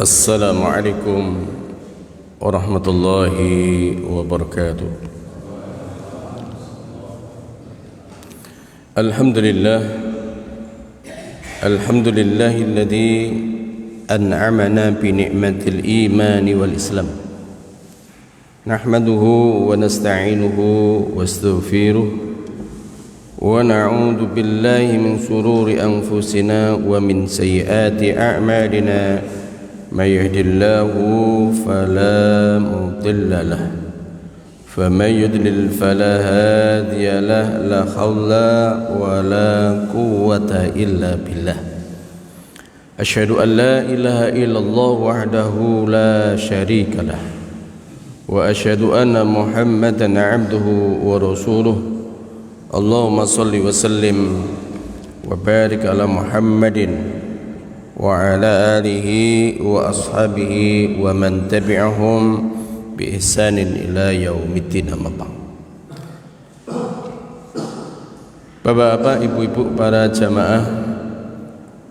Assalamualaikum warahmatullahi wabarakatuh. Alhamdulillahilladzi an'amana bi ni'matil imani wal islam. Nahmaduhu wa nasta'inuhu wa astaghfiruh wa na'udzu billahi min shururi anfusina wa min sayyiati a'malina. من يهد الله فلا مضل له ومن يضلل فلا هادي له لا حول ولا قوة إلا بالله أشهد أن لا إله إلا الله وحده لا شريك له وأشهد أن محمدا عبده ورسوله اللهم صل وسلم وبارك على محمد وعلى آله وأصحابه ومن تبعهم بإحسان إلى يوم الدين. Amma ba'd. Bapak-bapak, ibu-ibu, para jamaah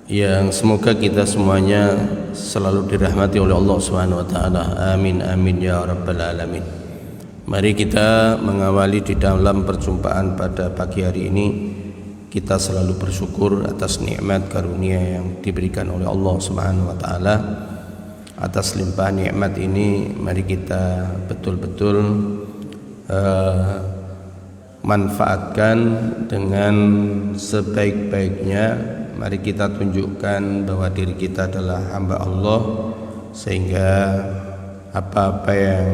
yang semoga kita semuanya selalu dirahmati oleh Allah Subhanahu wa taala. Amin amin ya rabbal alamin. Mari kita mengawali di dalam perjumpaan pada pagi hari ini. Kita selalu bersyukur atas nikmat karunia yang diberikan oleh Allah Subhanahu wa taala. Atas limpahan nikmat ini mari kita betul-betul manfaatkan dengan sebaik-baiknya. Mari kita tunjukkan bahwa diri kita adalah hamba Allah, sehingga apa-apa yang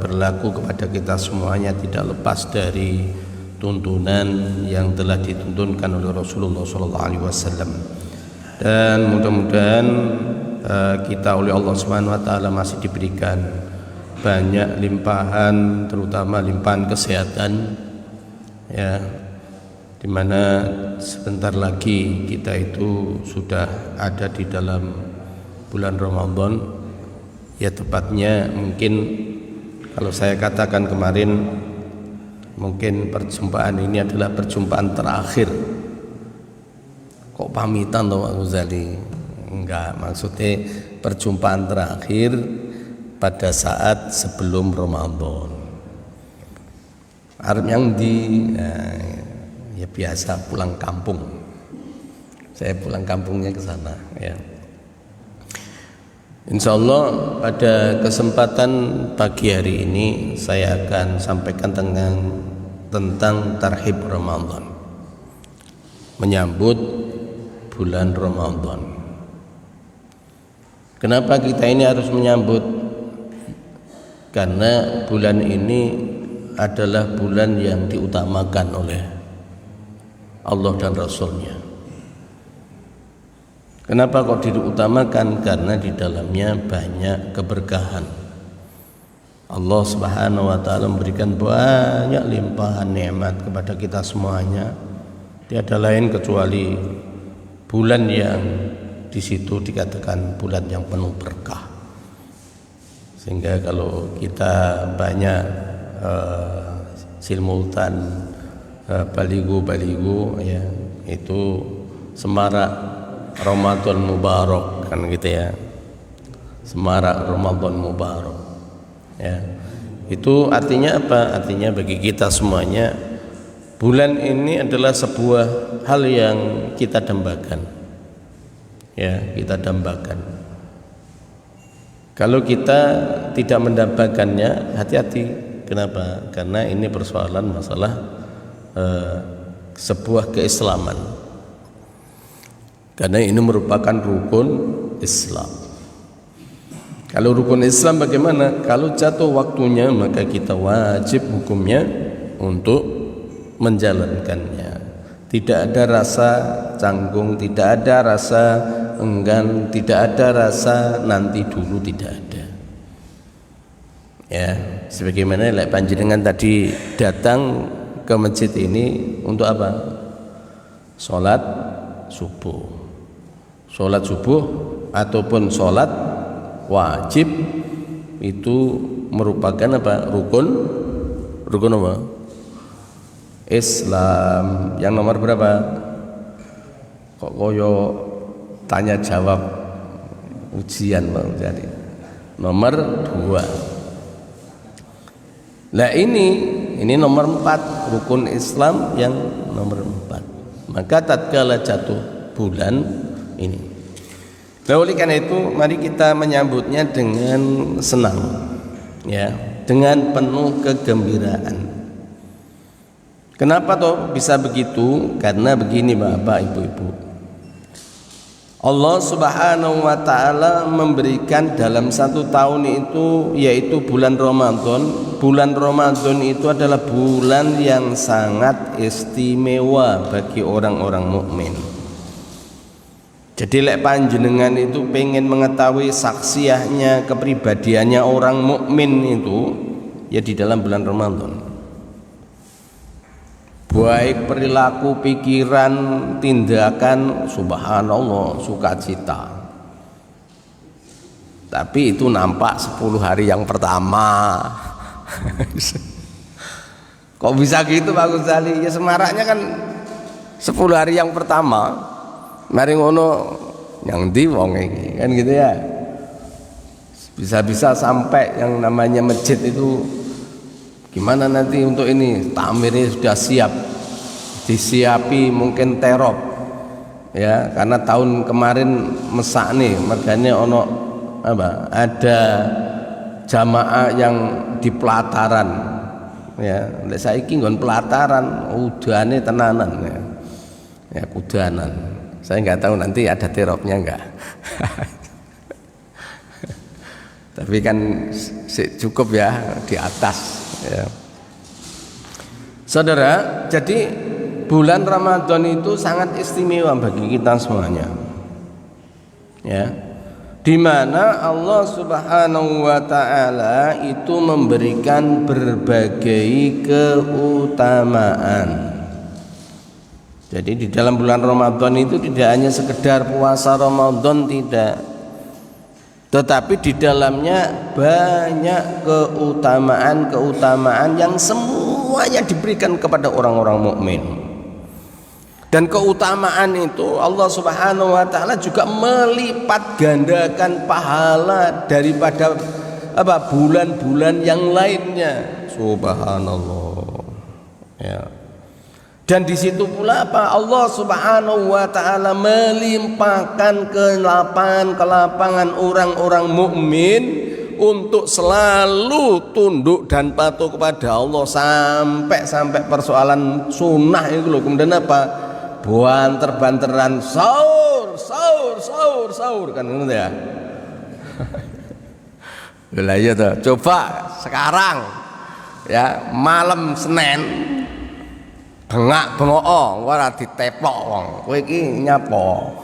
berlaku kepada kita semuanya tidak lepas dari tuntunan yang telah dituntunkan oleh Rasulullah SAW. Dan mudah-mudahan kita oleh Allah Subhanahu wa taala masih diberikan banyak limpahan, terutama limpahan kesehatan, ya, dimana sebentar lagi kita itu sudah ada di dalam bulan Ramadan. Ya, tepatnya mungkin kalau saya katakan kemarin, mungkin perjumpaan ini adalah perjumpaan terakhir. Kok pamitan toh Pak Ghazali? Enggak, maksudnya perjumpaan terakhir pada saat sebelum Ramadan. Arep yang ya biasa pulang kampung. Saya pulang kampungnya ke sana, ya. Insyaallah pada kesempatan pagi hari ini saya akan sampaikan tentang tarhib Ramadan, menyambut bulan Ramadan. Kenapa kita ini harus menyambut? Karena bulan ini adalah bulan yang diutamakan oleh Allah dan Rasulnya. Kenapa kok diutamakan? Karena di dalamnya banyak keberkahan. Allah Subhanahu wa taala memberikan banyak limpahan nikmat kepada kita semuanya. Tiada lain kecuali bulan yang di situ dikatakan bulan yang penuh berkah. Sehingga kalau kita banyak simultan baligo ya, itu semarak Ramadan Mubarak, kan gitu ya. Semarak Ramadan Mubarak, ya. Itu artinya apa? Artinya bagi kita semuanya bulan ini adalah sebuah hal yang kita dambakan. Ya, kita dambakan. Kalau kita tidak mendambakannya, hati-hati. Kenapa? Karena ini persoalan masalah sebuah keislaman. Karena ini merupakan rukun Islam. Kalau rukun Islam bagaimana? Kalau jatuh waktunya maka kita wajib hukumnya untuk menjalankannya. Tidak ada rasa canggung, tidak ada rasa enggan, tidak ada rasa nanti dulu, tidak ada. Ya, sebagaimana panjenengan tadi datang ke masjid ini untuk apa? Sholat subuh. Sholat subuh ataupun sholat wajib itu merupakan apa? Rukun apa? Islam. Yang nomor berapa? Kok koyo tanya jawab ujian mau jadi nomor 2. Nah ini nomor 4, rukun Islam yang nomor 4. Maka tatkala jatuh bulan ini, nah oleh karena itu mari kita menyambutnya dengan senang, ya, dengan penuh kegembiraan. Kenapa toh bisa begitu? Karena begini Bapak Ibu-ibu, Allah Subhanahu wa ta'ala memberikan dalam 1 tahun itu, yaitu bulan Ramadan. Bulan Ramadan itu adalah bulan yang sangat istimewa bagi orang-orang mukmin. Jadi lek panjenengan itu pengen mengetahui saksiahnya, kepribadiannya orang mukmin itu, ya di dalam bulan Ramadan. Baik perilaku, pikiran, tindakan, subhanallah, sukacita. Tapi itu nampak 10 hari yang pertama. Kok bisa gitu Pak Ghazali? Ya semaraknya kan 10 hari yang pertama. Mari ngono yang ndi wong iki, kan gitu ya. Bisa-bisa sampai yang namanya masjid itu gimana nanti untuk ini, takmirnya sudah siap, disiapi mungkin terop ya, karena tahun kemarin mesak nih mergane ono apa, ada jamaah yang di pelataran ya, lek saiki nggon pelataran udane tenanan ya, kudanan. Saya nggak tahu nanti ada teropnya enggak. Tapi kan cukup ya di atas ya. Saudara, jadi bulan Ramadan itu sangat istimewa bagi kita semuanya, ya, di mana Allah Subhanahu wa ta'ala itu memberikan berbagai keutamaan. Jadi di dalam bulan Ramadan itu tidak hanya sekedar puasa Ramadan, tidak, tetapi di dalamnya banyak keutamaan yang semuanya diberikan kepada orang-orang mukmin. Dan keutamaan itu Allah Subhanahu wa ta'ala juga melipat gandakan pahala daripada bulan-bulan yang lainnya. Subhanallah ya. Dan di situ pula Allah Subhanahu wa ta'ala melimpahkan kelapangan orang-orang mukmin untuk selalu tunduk dan patuh kepada Allah, sampai persoalan sunnah itu loh, kemudian banter-banteran sahur kan gitu ya. Lah iya toh, coba sekarang ya malam Senin bengok ora ditepok wong. Kowe iki nyapa?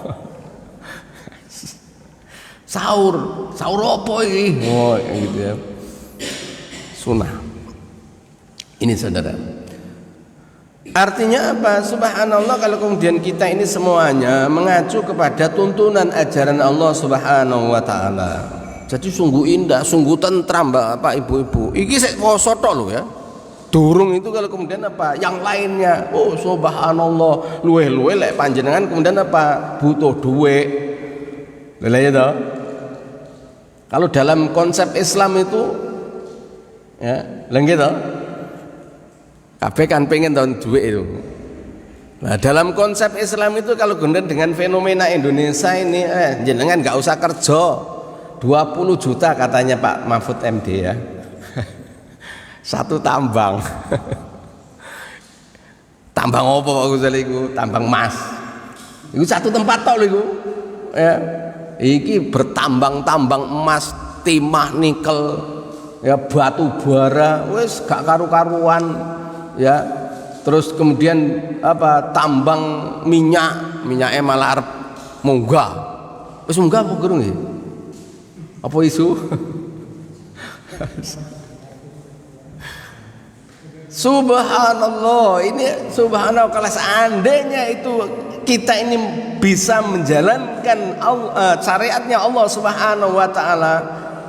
Sahur apa iki? Oh, gitu ya. Sunnah. Ini saudara. Artinya apa? Subhanallah, kalau kemudian kita ini semuanya mengacu kepada tuntunan ajaran Allah Subhanahu wa ta'ala. Jadi sungguh indah, sungguh tentram Bapak Ibu-ibu. Iki sik poso tok lho ya. Durung itu kalau kemudian yang lainnya, oh subhanallah, luwe-luwe lek panjenengan kemudian butuh duit. Lha ya toh. Kalau dalam konsep Islam itu ya, lha gitu. Kabeh kan pengen tahun duit itu. Nah, dalam konsep Islam itu kalau kemudian dengan fenomena Indonesia ini jenengan nggak usah kerja. 20 juta katanya Pak Mahfud MD ya. Satu tambang. Tambang apa Pak Ghazali iku? Tambang emas. Iku satu tempat tok lho iku. Ya. Iki bertambang-tambang emas, timah, nikel, ya batu bara, wis gak karu-karuan ya. Terus kemudian tambang minyaknya malah arep munggah. Wis munggah apa gurung iki? Apa isu? Subhanallah, ini subhanallah, kalau seandainya itu kita ini bisa menjalankan syariatnya Allah Subhanahu wa ta'ala,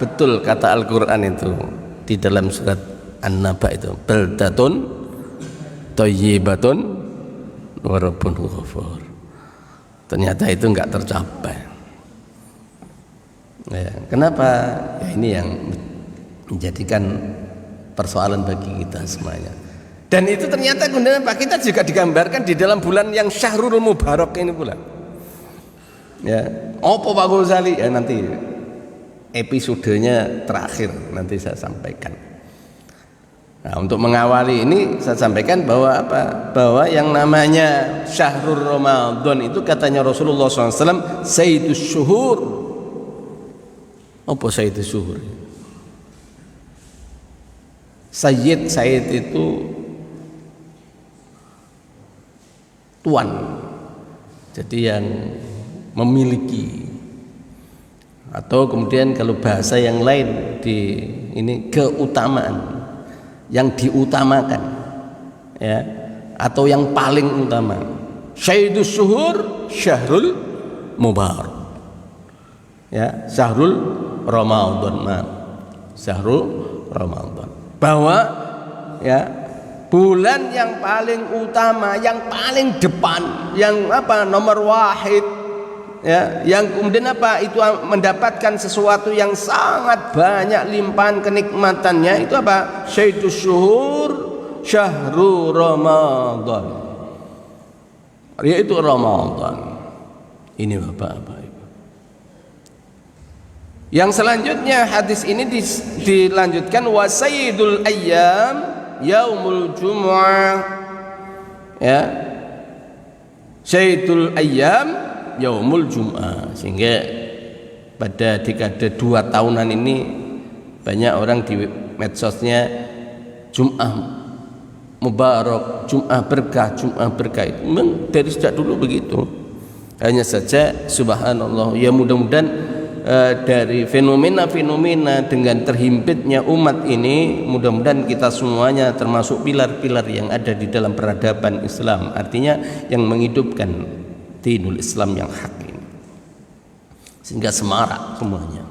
betul kata Al-Quran itu di dalam surat An-Naba itu, baldatun thayyibatun wa rabbun ghafur. Ternyata itu enggak tercapai. Ya, kenapa? Ya, ini yang menjadikan persoalan bagi kita semuanya. Dan itu ternyata kemudian Pak kita juga digambarkan di dalam bulan yang Syahrul Mubarak ini pula. Ya, apa Pak Ghazali? Ya nanti episodenya terakhir nanti saya sampaikan. Nah, untuk mengawali ini saya sampaikan bahwa apa? Bahwa yang namanya Syahrul Ramadan itu katanya Rasulullah SAW Sayyidus Syuhur. Apa Sayyidus Syuhur? Sayyid itu tuan, jadi yang memiliki, atau kemudian kalau bahasa yang lain di ini keutamaan, yang diutamakan, ya, atau yang paling utama. Sayyidus Syuhur Syahrul Mubarak, ya, Syahrul Ramadan, Syahrul Ramadan, bahwa ya bulan yang paling utama, yang paling depan, yang apa nomor wahid, ya, yang kemudian apa itu mendapatkan sesuatu yang sangat banyak limpahan kenikmatannya, itu apa? Sayyidus Syuhur Syahrul Ramadan, yaitu Ramadan. Ini Bapak-Bapak Ibu. Yang selanjutnya hadis ini dilanjutkan wa sayyidul ayyam yaumul jumu'ah, ya, sayyidul ayyam yaumul jumu'ah. Sehingga pada dekade 2 tahunan ini banyak orang di medsosnya Jum'ah Mubarak, Jum'ah berkah, Jum'ah berkah. Itu memang dari sejak dulu begitu. Hanya saja subhanallah, ya mudah-mudahan dari fenomena-fenomena dengan terhimpitnya umat ini, mudah-mudahan kita semuanya termasuk pilar-pilar yang ada di dalam peradaban Islam, artinya yang menghidupkan dinul Islam yang hak ini, sehingga semarak semuanya.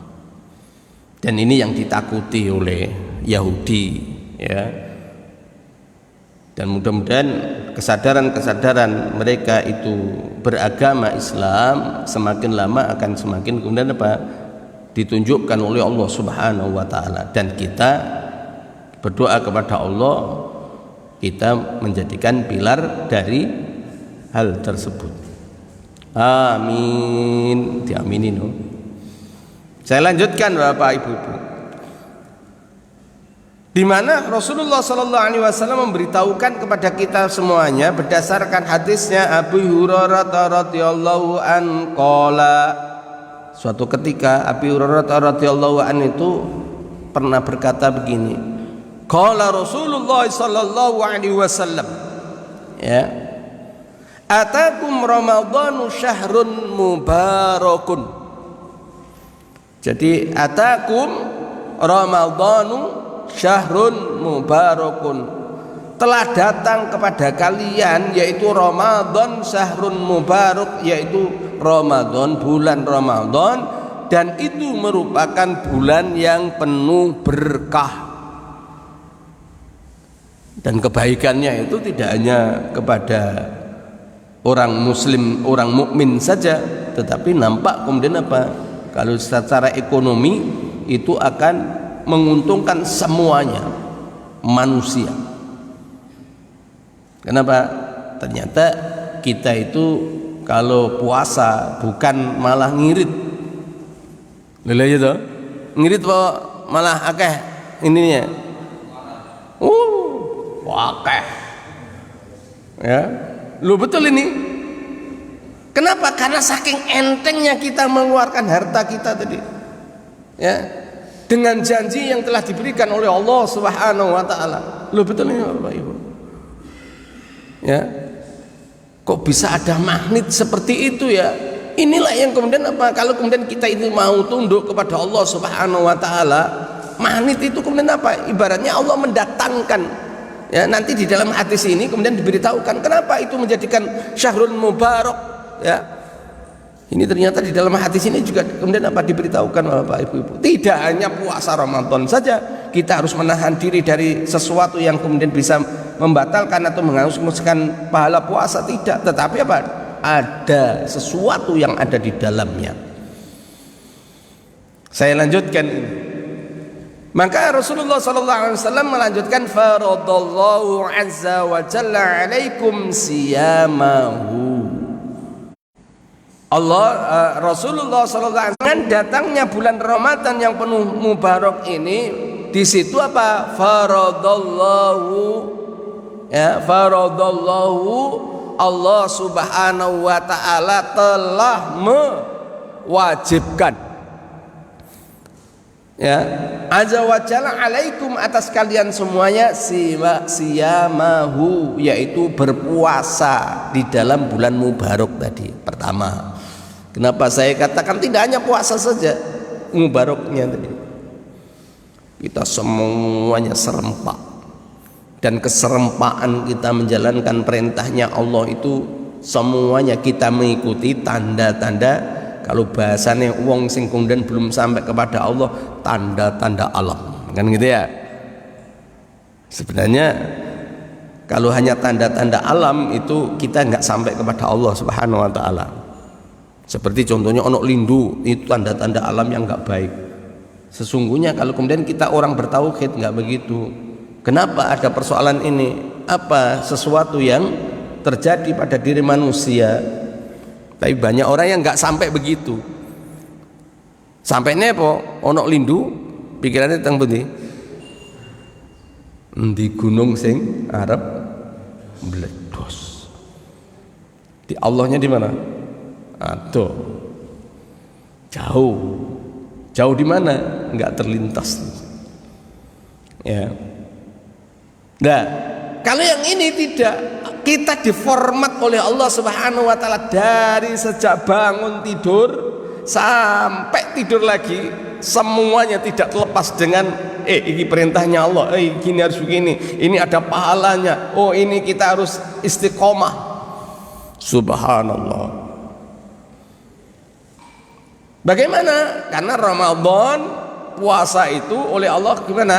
Dan ini yang ditakuti oleh Yahudi, ya. Dan mudah-mudahan kesadaran mereka itu beragama Islam semakin lama akan semakin kemudian apa? Ditunjukkan oleh Allah Subhanahu wa taala, dan kita berdoa kepada Allah kita menjadikan pilar dari hal tersebut. Amin. Diaminin. Saya lanjutkan Bapak Ibu-ibu. Di mana Rasulullah sallallahu alaihi wasallam memberitahukan kepada kita semuanya berdasarkan hadisnya Abu Hurairah radhiyallahu an qala. Suatu ketika Abu Hurairah radhiyallahu an itu pernah berkata begini. Qala Rasulullah sallallahu alaihi wasallam, ya. Atakum Ramadhanu syahrun mubarakun. Jadi atakum Ramadhanu syahrun mubarakun, telah datang kepada kalian yaitu Ramadan syahrun mubarak, yaitu Ramadan, bulan Ramadan, dan itu merupakan bulan yang penuh berkah. Dan kebaikannya itu tidak hanya kepada orang muslim, orang mukmin saja, tetapi nampak kemudian apa? Kalau secara ekonomi itu akan menguntungkan semuanya manusia. Kenapa? Ternyata kita itu kalau puasa bukan malah ngirit. Lha iya toh? Ngirit kok malah akeh ininya. Akeh. Ya. Lu betul ini. Kenapa? Karena saking entengnya kita mengeluarkan harta kita tadi. Ya. Dengan janji yang telah diberikan oleh Allah Subhanahu wa taala. Loh betul ini Bapak Ibu. Ya. Kok bisa ada magnet seperti itu ya? Inilah yang kemudian apa? Kalau kemudian kita itu mau tunduk kepada Allah Subhanahu wa taala, magnet itu kemudian apa? Ibaratnya Allah mendatangkan. Ya, nanti di dalam hadis ini kemudian diberitahukan kenapa itu menjadikan syahrul mubarak, ya. Ini ternyata di dalam hadis ini juga kemudian apa diberitahukan Bapak Ibu-ibu. Tidak hanya puasa Ramadan saja, kita harus menahan diri dari sesuatu yang kemudian bisa membatalkan atau menghanguskan pahala puasa, tidak. Tetapi apa? Ada sesuatu yang ada di dalamnya. Saya lanjutkan ini. Maka Rasulullah SAW melanjutkan, faradallahu azza wa jalla alaikum siyamahu. Rasulullah SAW dengan datangnya bulan Ramadan yang penuh mubarak ini, di situ apa? Faradallahu, ya, faradallahu, Allah Subhanahu wa taala telah mewajibkan, ya, azza wa jalla alaikum, atas kalian semuanya, siyamahu, yaitu berpuasa di dalam bulan mubarak tadi. Pertama, kenapa saya katakan tidak hanya puasa saja mubaraknya tadi, kita semuanya serempak, dan keserempaan kita menjalankan perintahnya Allah itu semuanya kita mengikuti tanda-tanda, kalau bahasanya wong sing kemudian belum sampai kepada Allah, tanda-tanda alam, kan gitu ya. Sebenarnya kalau hanya tanda-tanda alam itu kita nggak sampai kepada Allah Subhanahu wa taala. Seperti contohnya onok lindu, itu tanda-tanda alam yang nggak baik. Sesungguhnya kalau kemudian kita orang bertauhid nggak begitu. Kenapa ada persoalan ini? Apa sesuatu yang terjadi pada diri manusia? Tapi banyak orang yang nggak sampai begitu. Sampai nepo onok lindu, pikirannya tentang pundi? Di gunung sing Arab meledos. Di Allahnya di mana? Aduh, jauh di mana? Nggak terlintas. Ya. Nah, kalau yang ini tidak, kita diformat oleh Allah Subhanahu wa taala dari sejak bangun tidur sampai tidur lagi, semuanya tidak terlepas dengan ini perintahnya Allah, gini harus begini, ini ada pahalanya, oh ini kita harus istiqomah. Subhanallah. Bagaimana? Karena Ramadan, puasa itu oleh Allah gimana?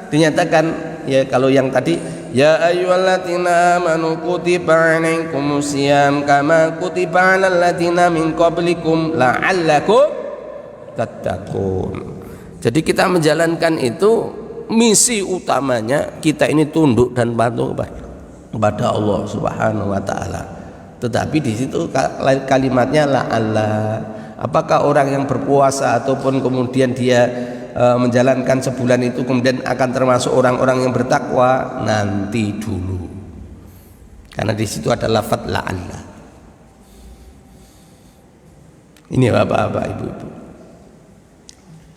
Dinyatakan, ya, kalau yang tadi, ya ayyuhalladzina amanu kutiba alaikumusiyam kama kutiba alal ladzina min qablikum la'allakum tattaqun. Jadi kita menjalankan itu, misi utamanya kita ini tunduk dan patuh kepada Allah Subhanahu wa taala. Tetapi di situ kalimatnya la'alla. Apakah orang yang berpuasa ataupun kemudian dia menjalankan sebulan itu kemudian akan termasuk orang-orang yang bertakwa? Nanti dulu, karena di situ ada lafadz la'alla. Ini bapak-bapak, ibu-ibu.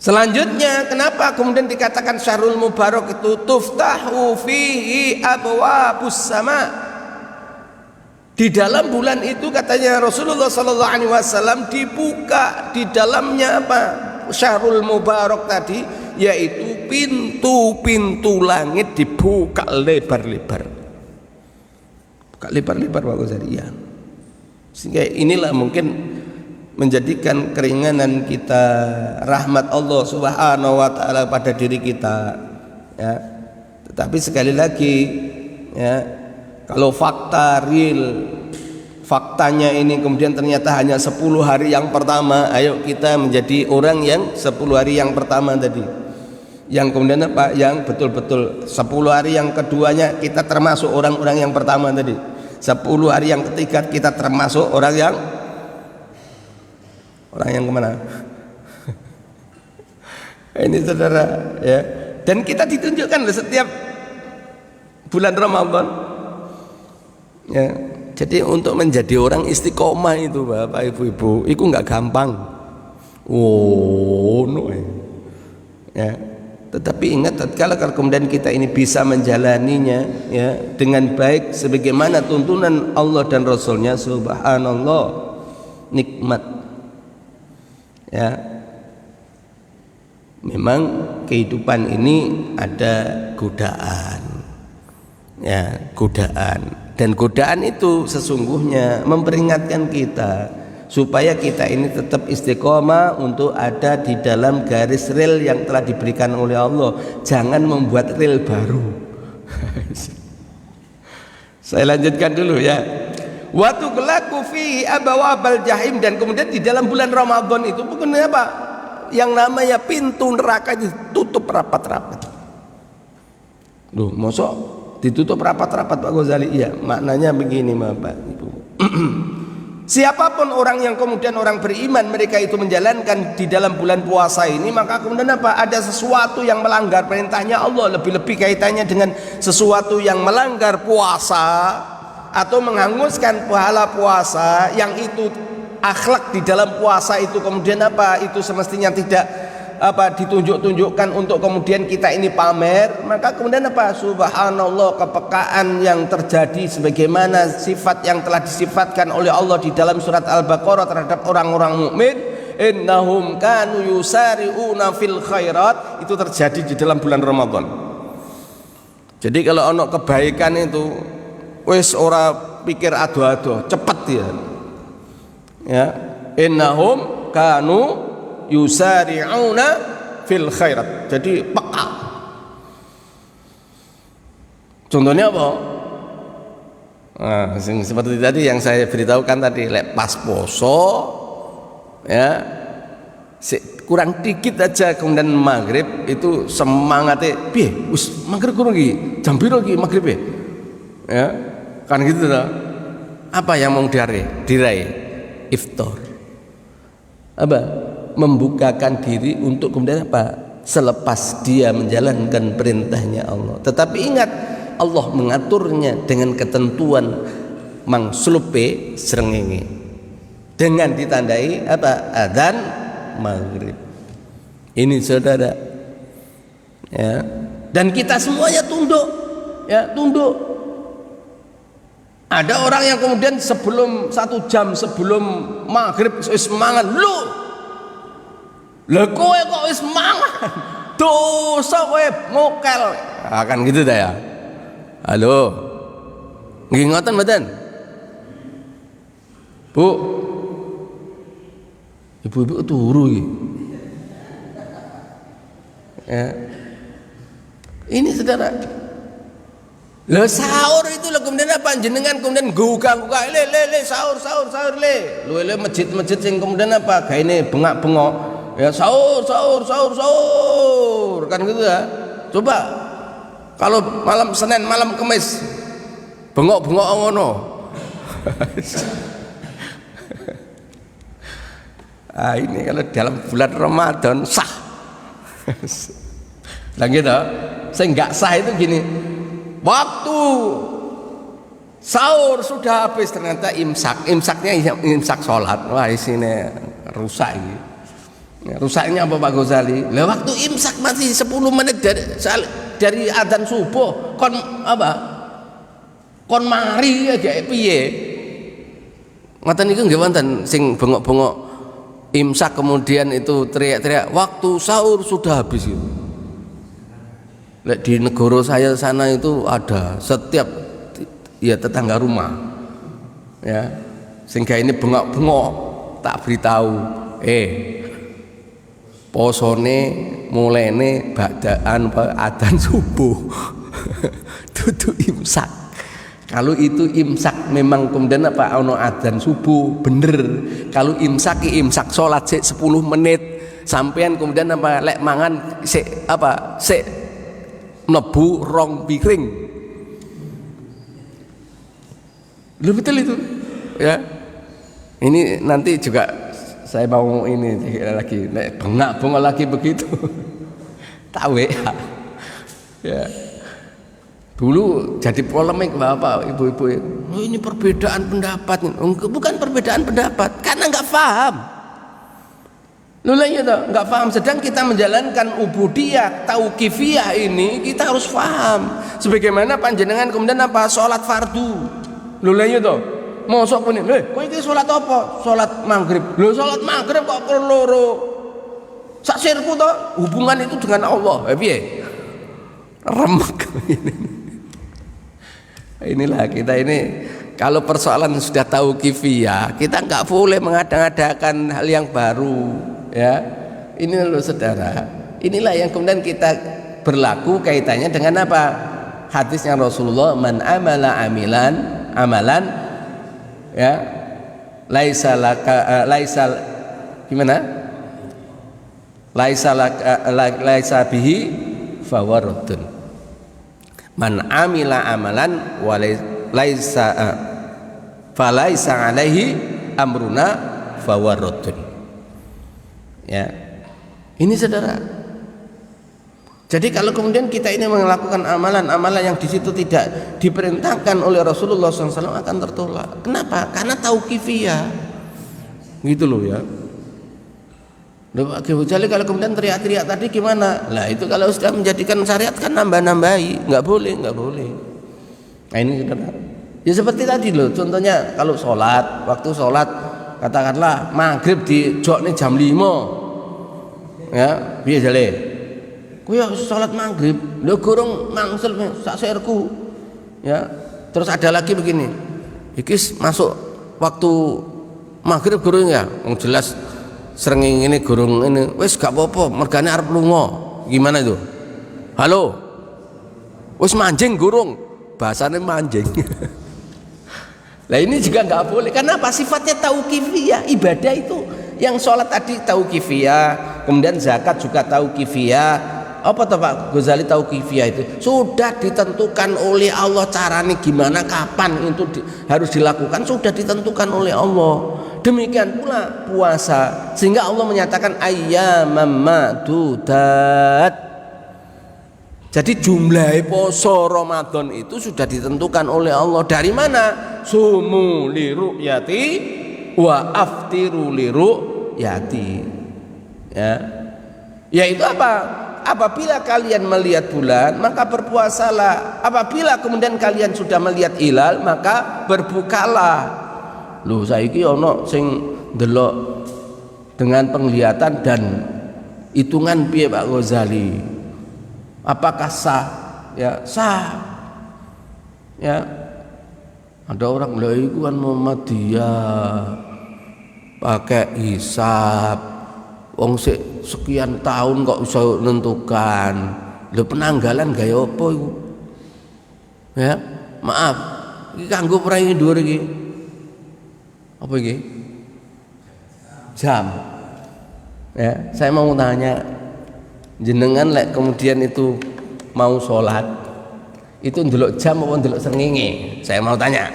Selanjutnya, kenapa kemudian dikatakan syahrul mubarak itu tuftahu fihi abwabus sama? Di dalam bulan itu katanya Rasulullah sallallahu alaihi wasallam dibuka di dalamnya apa? Syahrul mubarak tadi, yaitu pintu-pintu langit dibuka lebar-lebar. Buka lebar-lebar Pak Ghazali, ya. Sehingga inilah mungkin menjadikan keringanan kita, rahmat Allah Subhanahu wa taala pada diri kita, ya. Tetapi sekali lagi, ya, kalau fakta real, faktanya ini kemudian ternyata hanya 10 hari yang pertama, ayo kita menjadi orang yang 10 hari yang pertama tadi, yang kemudian apa, yang betul-betul 10 hari yang keduanya kita termasuk orang-orang yang pertama tadi, 10 hari yang ketiga kita termasuk orang yang kemana? Ini saudara, ya. Dan kita ditunjukkan setiap bulan Ramadan, ya. Jadi untuk menjadi orang istiqomah itu Bapak Ibu-ibu, itu nggak gampang. Oh no, ya. Tetapi ingat, kalau kemudian kita ini bisa menjalaninya, ya, dengan baik sebagaimana tuntunan Allah dan Rasulnya, subhanallah, nikmat, ya. Memang kehidupan ini ada godaan, ya, godaan. Dan godaan itu sesungguhnya memperingatkan kita supaya kita ini tetap istiqomah untuk ada di dalam garis rel yang telah diberikan oleh Allah. Jangan membuat rel baru. Saya lanjutkan dulu, ya. Wa tughlaqu fihi abwabal jahim, dan kemudian di dalam bulan Ramadan itu bukan apa? Yang namanya pintu neraka ditutup rapat-rapat. Loh, mosok ditutup rapat-rapat Pak Ghazali? Iya, maknanya begini Bapak Ibu. Siapapun orang yang kemudian orang beriman, mereka itu menjalankan di dalam bulan puasa ini, maka kemudian apa? Ada sesuatu yang melanggar perintahnya Allah, lebih-lebih kaitannya dengan sesuatu yang melanggar puasa atau menghanguskan pahala puasa, yang itu akhlak di dalam puasa itu kemudian apa? Itu semestinya tidak ditunjuk-tunjukkan untuk kemudian kita ini pamer, maka kemudian apa? Subhanallah, kepekaan yang terjadi sebagaimana sifat yang telah disifatkan oleh Allah di dalam surat Al-Baqarah terhadap orang-orang mukmin, innahum kanu yusari'una fil khairat, itu terjadi di dalam bulan Ramadan. Jadi kalau ono kebaikan itu wis ora pikir ado-ado, cepet dia. Ya, innahum kanu yusari'una fil khairat, jadi peka. Contohnya apa? Nah, seperti tadi yang saya beritahukan tadi, lek pas poso ya kurang dikit aja kemudian maghrib itu semangatnya piye wis maghrib kurang lagi jam piro lagi maghrib ya kan gitu loh. Apa yang mau diraih? Iftar. Apa? Membukakan diri untuk kemudian apa? Selepas dia menjalankan perintahnya Allah. Tetapi ingat, Allah mengaturnya dengan ketentuan mangslupe srengenge, dengan ditandai apa? Adzan maghrib. Ini saudara ya, dan kita semuanya tunduk ya, tunduk. Ada orang yang kemudian sebelum 1 jam sebelum maghrib semangat, lu lha kowe kok wis mangan dosa kowe mokel, akan gitu dah ya. Halo, nggih ngoten mboten Bu? Ibu-ibu turu iki ya. Ini saudara, lha sahur itu lho kemudian apa jenengan kemudian gugah-gugah le sahur le masjid-masjid sing kemudian apa gaene bengak-bengok ya, sahur kan gitu ya. Coba kalau malam Senin malam Kamis bengok-bengok ngono. Ini kalau dalam bulan Ramadan sah. Lah gitu. Saya nggak sah itu gini, waktu sahur sudah habis ternyata imsaknya imsak sholat. Wah, isinya rusak gitu. Ya, rusaknya apa Pak Ghazali? Lah waktu imsak masih 10 menit dari adzan subuh kon apa? Kon mari aja piye? Ngoten niku nggih wonten sing bengok-bengok imsak kemudian itu teriak-teriak waktu sahur sudah habis itu. Lek di negara saya sana itu ada setiap ya tetangga rumah. Ya. Sehingga ini bengok-bengok tak beritahu, posone mulene badaan adzan subuh. Dudu imsak. Kalau itu imsak memang kemudian apa ono adzan subuh bener. Kalau imsak salat sik 10 menit sampean kemudian apa lek mangan sik apa sik mlebu rong piring. Lho betul itu. Ya. Ini nanti juga saya mau ini lagi bengak-bengok lagi begitu. Tahu ya. Dulu jadi polemik Bapak Ibu-ibu, ini perbedaan pendapat. Bukan perbedaan pendapat, karena nggak paham. Lula ya toh, nggak paham. Sedang kita menjalankan ubudiyah tauqifiyah ini, kita harus paham. Sebagaimana panjenengan kemudian apa sholat fardu. Lula ya toh, mosok pun ini, kok ini sholat apa? Sholat maghrib. Lo sholat maghrib kok keloro? Sak sirku toh, hubungan itu dengan Allah. Piye? Remek ini. Inilah kita ini, kalau persoalan sudah tahu kifiyah, kita nggak boleh mengada-adakan hal yang baru, ya. Ini loh saudara, inilah yang kemudian kita berlaku kaitannya dengan apa? Hadisnya Rasulullah, man amala amalan, ya, laisa gimana? laisa bihi fawaradun. Man amila amalan wa laisa falaisa alaihi amruna fawaradun. Ya. Ini saudara. Jadi kalau kemudian kita ini melakukan amalan-amalan yang di situ tidak diperintahkan oleh Rasulullah SAW akan tertolak. Kenapa? Karena tauqifiyah. Gitu loh ya. Pak Ghazali kalau kemudian teriak-teriak tadi gimana? Lah itu kalau sudah menjadikan syariat kan nambah-nambahi, nggak boleh. Nah ini saudara. Ya seperti tadi loh. Contohnya kalau sholat, waktu sholat katakanlah maghrib di jokne jam 5. Ya, piye jale? Ku ya salat maghrib, lho gorong mangsel sak serku. Ya. Terus ada lagi begini. Iki masuk waktu maghrib gorong ya. Wong jelas srengenge ini gorong ini. Wis gak apa-apa, mergane arep lunga. Gimana itu? Halo. Wis manjing gorong. Bahasane manjing. Lah ini juga nggak boleh. Karena apa? Sifatnya tauqifiyah. Ibadah itu yang sholat tadi tauqifiyah, kemudian zakat juga tauqifiyah. Apa tuh Pak Ghazali tauqifiyah itu? Sudah ditentukan oleh Allah caranya gimana, kapan itu harus dilakukan, sudah ditentukan oleh Allah. Demikian pula puasa, sehingga Allah menyatakan ayyamam ma'dudat. Jadi jumlah poso Ramadan itu sudah ditentukan oleh Allah. Dari mana? Sumu li ru'yati wa aftiru li ru'yati. Ya. Yaitu apa? Apabila kalian melihat bulan, maka berpuasalah. Apabila kemudian kalian sudah melihat hilal, maka berbukalah. Loh saiki ono sing ndelok dengan penglihatan dan hitungan piye Pak Ghazali? Apakah sah? Ya sah. Ya ada orang lah itu kan Muhammadiyah pakai hisab, wong sekian tahun kok bisa menentukan. Lho penanggalan gaya apa itu? Ya maaf, ini kanggo perangi dhuwur iki. Apa iki? Jam. Ya saya mau tanya. Jenengan lek kemudian itu mau sholat itu ndelok jam apa ndelok srengenge? Saya mau tanya.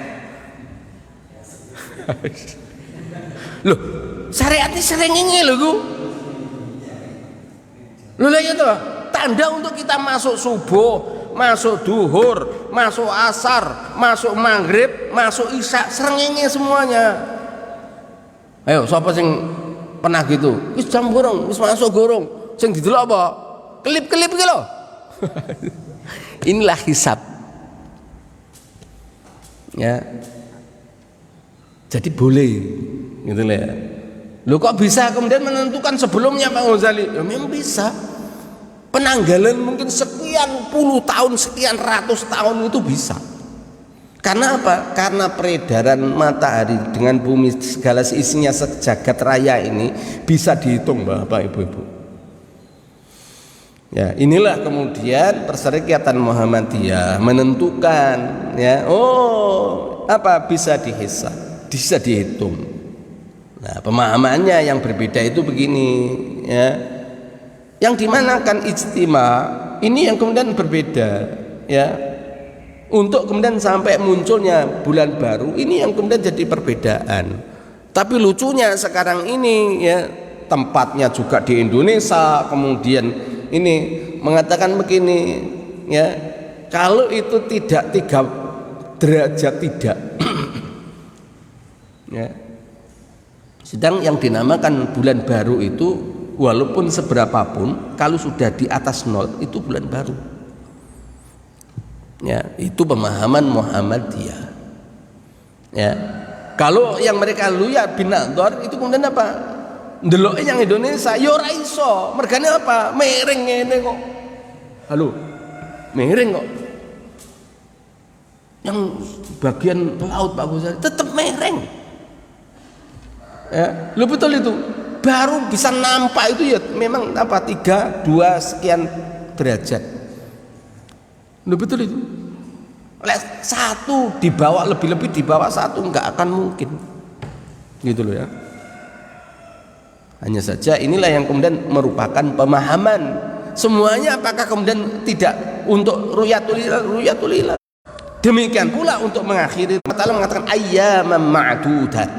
Loh, syariat ini srengenge lho ku. Lho lah itu tanda untuk kita masuk subuh, masuk duhur, masuk asar, masuk maghrib, masuk isya, srengenge semuanya. Ayo, siapa sing pernah gitu? Wis jam gorong, wis masuk gorong. Sing didelok apa? Kelip-kelip iki lho. Inilah hisab. Ya. Jadi boleh gitu lah ya. Loh kok bisa kemudian menentukan sebelumnya Pak Ghazali? Ya memang bisa. Penanggalan mungkin sekian puluh tahun, sekian ratus tahun itu bisa. Karena apa? Karena peredaran matahari dengan bumi segala isinya sejagat raya ini bisa dihitung Bapak Ibu-ibu. Ya, inilah kemudian Perserikatan Muhammadiyah menentukan ya, oh, apa bisa dihisab, bisa dihitung. Nah, pemahamannya yang berbeda itu begini ya. Yang dimanakan ijtima ini yang kemudian berbeda ya. Untuk kemudian sampai munculnya bulan baru ini yang kemudian jadi perbedaan. Tapi lucunya sekarang ini ya, tempatnya juga di Indonesia, kemudian ini mengatakan begini ya, kalau itu tidak 3 derajat tidak ya. Sedang yang dinamakan bulan baru itu walaupun seberapapun kalau sudah di atas 0 itu bulan baru ya. Itu pemahaman Muhammadiyah ya. Kalau yang mereka lihat binador itu kemudian apa? Ndeloke yang Indonesia ya ora iso. Mergane apa? Miring ngene kok. Halo. Miring kok. Yang bagian laut Pak Ghazali tetap miring. Ya, lu betul itu. Baru bisa nampak itu ya memang apa 3, 2 sekian derajat. Lu betul itu. Oleh 1 di bawah, lebih-lebih di bawah 1 enggak akan mungkin. Gitu loh ya. Hanya saja inilah yang kemudian merupakan pemahaman semuanya. Apakah kemudian tidak untuk ru'yatul hilal? Demikian pula untuk mengakhiri, Allah Ta'ala mengatakan ayyaman ma'dudat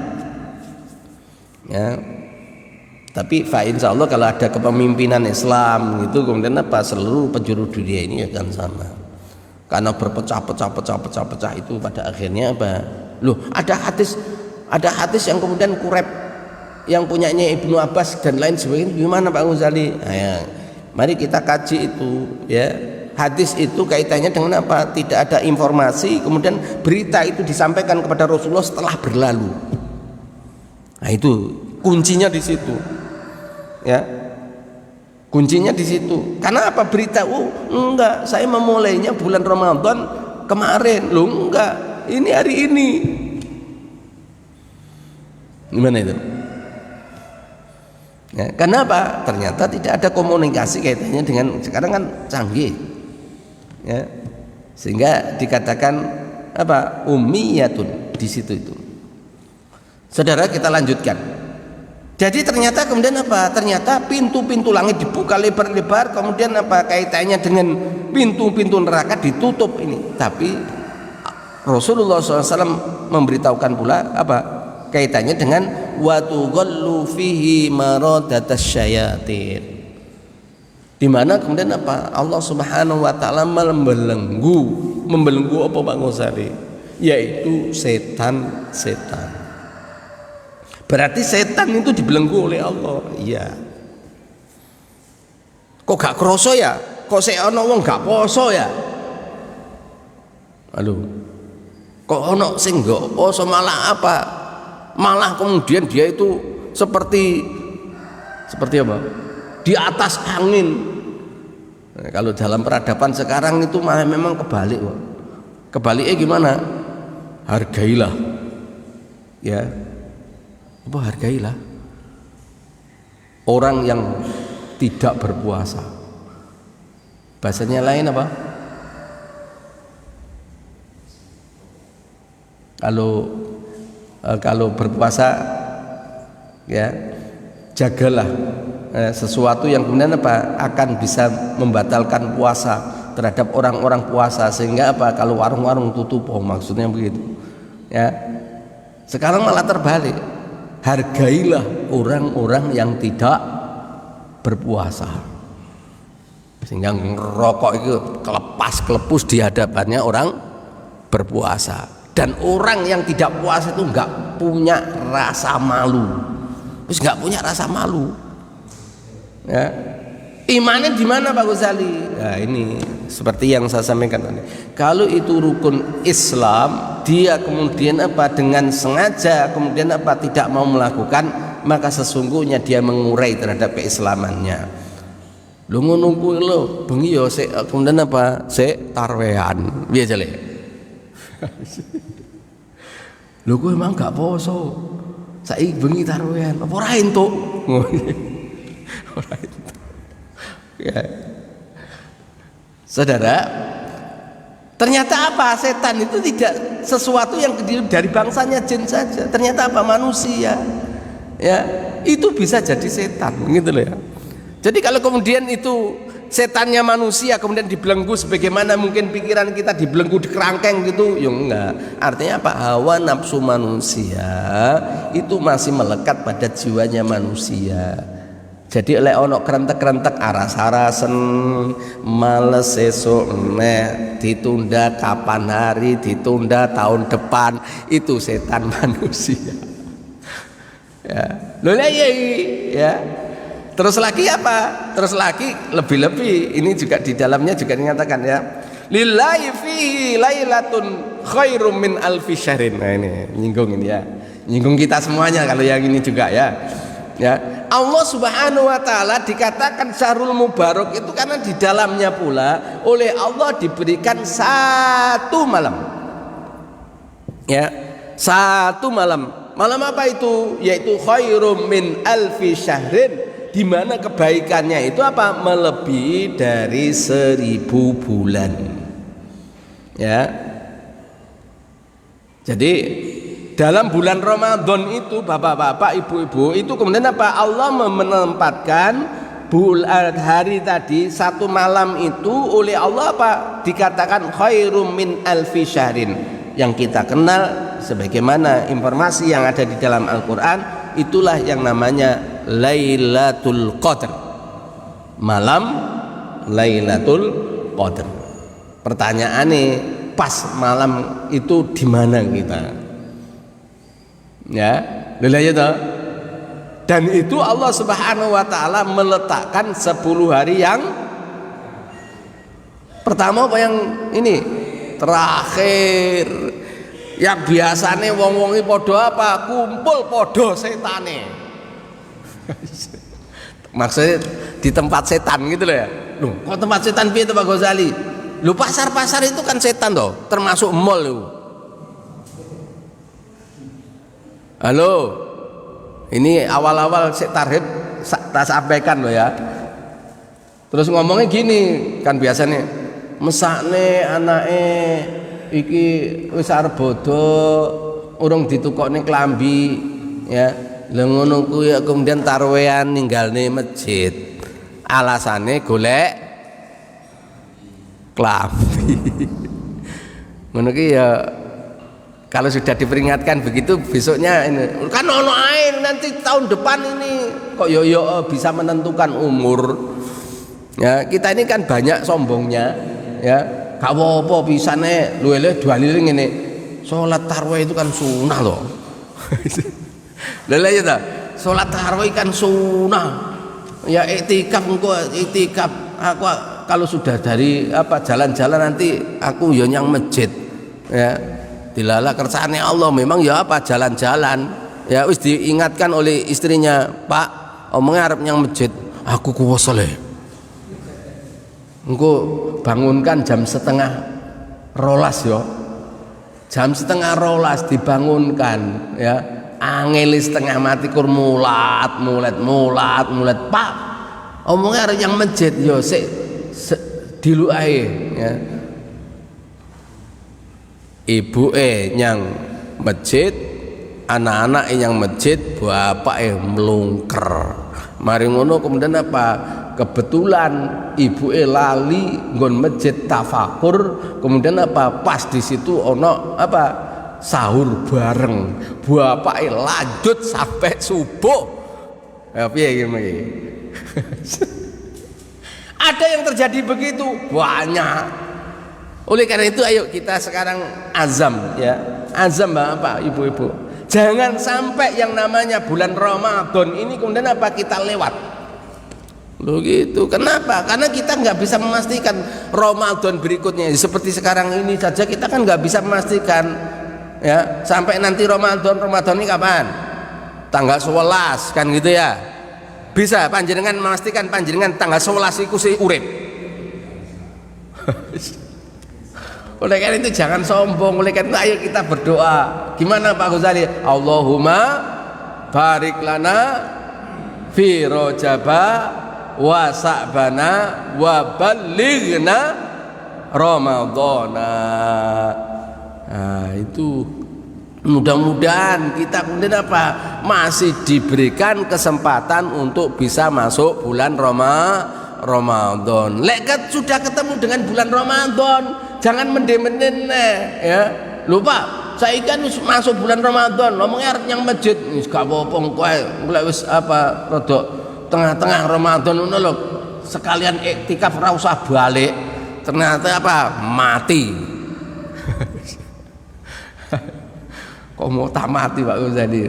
ya. Tapi insya Allah kalau ada kepemimpinan Islam itu kemudian apa, seluruh penjuru dunia ini akan sama. Karena berpecah-pecah itu pada akhirnya apa? Loh, ada hadis yang kemudian kurep yang punyanya Ibnu Abbas dan lain sebagainya. Gimana Pak Ghazali? Nah, ya, mari kita kaji itu ya. Hadis itu kaitannya dengan apa? Tidak ada informasi, kemudian berita itu disampaikan kepada Rasulullah setelah berlalu. Nah, itu kuncinya di situ. Ya. Kuncinya di situ. Karena apa? Berita, enggak, saya memulainya bulan Ramadan kemarin. Loh, enggak. Ini hari ini. Gimana itu? Ya, karena apa? Ternyata tidak ada komunikasi kaitannya dengan sekarang kan canggih. Ya. Sehingga dikatakan apa? Ummiyatun di situ itu. Saudara, kita lanjutkan. Jadi ternyata kemudian apa? Ternyata pintu-pintu langit dibuka lebar-lebar, kemudian apa kaitannya dengan pintu-pintu neraka ditutup ini. Tapi Rasulullah SAW memberitahukan pula apa kaitannya dengan watughallu fihi maradatas syayatin, di mana kemudian apa Allah Subhanahu wa taala membelenggu apa Pak Ghazali, yaitu setan. Berarti setan itu dibelenggu oleh Allah. Iya. Kok gak kroso ya? Kok ana wong gak poso ya? Aduh. Kok ana sing gak poso malah apa? Malah kemudian dia itu seperti apa? Di atas angin. Nah, kalau dalam peradaban sekarang itu malah memang kebalik. Kebaliknya gimana? Hargailah. Ya. Apa hargailah orang yang tidak berpuasa. Bahasanya lain apa? Kalau berpuasa ya jagalah sesuatu yang kemudian apa akan bisa membatalkan puasa terhadap orang-orang puasa, sehingga apa kalau warung-warung tutup, maksudnya begitu ya. Sekarang malah terbalik, hargailah orang-orang yang tidak berpuasa, sehingga ngerokok itu kelepus di hadapannya orang berpuasa. Dan orang yang tidak puasa itu nggak punya rasa malu, terus nggak punya rasa malu ya. Imannya di mana Pak Ghazali? Nah, ini seperti yang saya sampaikan tadi. Kalau itu rukun Islam, dia kemudian apa dengan sengaja kemudian apa tidak mau melakukan, maka sesungguhnya dia mengurai terhadap keislamannya. Lu ngono kuwi lho, bengi yo sik kemudian apa? Sik tarwehan. Piye jale? Lho kowe emang gak poso. Saiki bengi tarwehan, apa ora entuk? Ora entuk. Ya. Saudara, ternyata apa? Setan itu tidak sesuatu yang dari bangsanya jin saja. Ternyata apa? Manusia. Ya, itu bisa jadi setan, gitu loh ya. Jadi kalau kemudian itu setannya manusia kemudian dibelenggu sebagaimana mungkin pikiran kita dibelenggu di kerangkeng gitu, ya enggak. Artinya apa? Hawa nafsu manusia itu masih melekat pada jiwanya manusia. Jadi oleh ono kerentek-kerentek aras-arasen males esok ditunda kapan hari, ditunda tahun depan, itu setan manusia. Ya, ya. Terus lagi apa? Terus lagi lebih-lebih ini juga di dalamnya juga dinyatakan ya. Lillahi fihi lailatun khairum min alfi syahrin. Nah ini nyinggung ini ya. Nyinggung kita semuanya kalau yang ini juga ya. Ya, Allah Subhanahu wa taala dikatakan syahrul mubarak itu karena di dalamnya pula oleh Allah diberikan satu malam. Ya, satu malam. Malam apa itu? Yaitu khairum min alfi syahrin, di mana kebaikannya itu apa? Melebihi dari 1000 bulan. Ya. Jadi dalam bulan Ramadan itu bapak-bapak, ibu-ibu, itu kemudian apa? Allah menempatkan hari tadi satu malam itu oleh Allah apa? Dikatakan khairum min alfi syahrin, yang kita kenal sebagaimana informasi yang ada di dalam Al-Qur'an, itulah yang namanya Lailatul Qadar, malam Lailatul Qadar. Pertanyaannya, pas malam itu di mana kita? Ya, ya toh. Dan itu Allah Subhanahu wa taala meletakkan 10 hari yang pertama apa yang ini? Terakhir. Yang biasanya wong-wongi podo apa? Kumpul podo setane. Maksudnya di tempat setan gitu loh ya. Loh, kok tempat setan piye to Pak Ghazali? Loh, pasar-pasar itu kan setan toh, termasuk mall itu. Halo. Ini awal-awal saya tarhib tak sampaikan loh ya. Terus ngomongnya gini, kan biasanya mesakne anake iki wis arep bodo urung ditukokne klambi ya. Lah ngono kuwi kemudian tarwehan ninggalne masjid. Alasane golek klambi. Ngono ki ya, kalau sudah diperingatkan begitu besoknya ini kan ono air nanti tahun depan ini kok yo bisa menentukan umur ya. Kita ini kan banyak sombongnya ya, gak apa-apa pisane luwele dalile ngene, salat tarawih itu kan sunah loh. Lha ya ta, salat tarawih kan sunah ya, iktikaf engko iktikaf aku kalau sudah dari apa jalan-jalan nanti aku yo nyang masjid ya. Dilala kersane Allah memang ya apa jalan-jalan ya, wis diingatkan oleh istrinya, Pak omongnya arep nyang masjid, aku kuwasa le engko bangunkan jam 11:30 yo, jam 11:30 dibangunkan ya, angel setengah mati kur mulat Pak omongnya arep nyang masjid yo sik dilu ae ya. Ibu nyang masjid, anak-anak yang masjid, bapak melungker. Mari ngono kemudian apa? Kebetulan ibu lali nggon masjid tafakur, kemudian apa? Pas di situ ono apa? Sahur bareng. Bapak lanjut sampai subuh. Ya piye iki? Ada yang terjadi begitu banyak. Oleh karena itu ayo kita sekarang azam ya, azam Bapak Ibu-ibu, jangan sampai yang namanya bulan Ramadan ini kemudian apa kita lewat. Loh gitu, kenapa? Karena kita nggak bisa memastikan Ramadan berikutnya. Seperti sekarang ini saja kita kan nggak bisa memastikan ya, sampai nanti Ramadan ini kapan? Tanggal 11 kan gitu ya. Bisa panjenengan memastikan panjenengan tanggal 11 itu sih urip. Oleh karena itu jangan sombong. Oleh karena itu ayo kita berdoa. Gimana Pak Ghazali? Allahumma barik lana fi rajaba wa sa'bana wa ballighna ramadhana. Nah, itu mudah-mudahan kita kemudian apa? Masih diberikan kesempatan untuk bisa masuk bulan Ramadan. Lek sudah ketemu dengan bulan Ramadan, jangan mende-menden ya. Lupa, saya kan masuk bulan Ramadan, ngomongnya arep nyang masjid, wis gak apa-apa kowe lek wis apa rada tengah-tengah Ramadan ngono lho, sekalian iktikaf ora usah balik. Ternyata apa? Mati. Kok mau tak mati Pak Ghazali?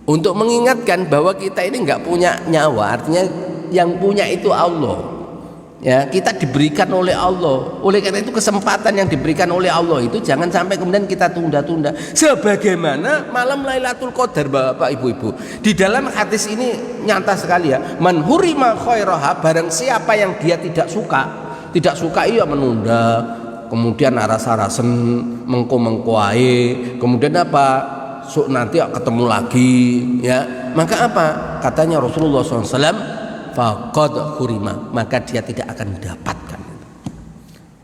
Untuk mengingatkan bahwa kita ini enggak punya nyawa, artinya yang punya itu Allah. Ya, kita diberikan oleh Allah. Oleh karena itu kesempatan yang diberikan oleh Allah itu jangan sampai kemudian kita tunda-tunda. Sebagaimana malam Lailatul Qadar Bapak Ibu-ibu. Di dalam hadis ini nyata sekali ya. Man hurima khairaha, barang siapa yang dia tidak suka iya menunda, kemudian rasa-rasen mengko-mengko ae, kemudian apa? Nanti ketemu lagi ya. Maka apa? Katanya Rasulullah SAW, faqad hurima, maka dia tidak akan mendapatkan.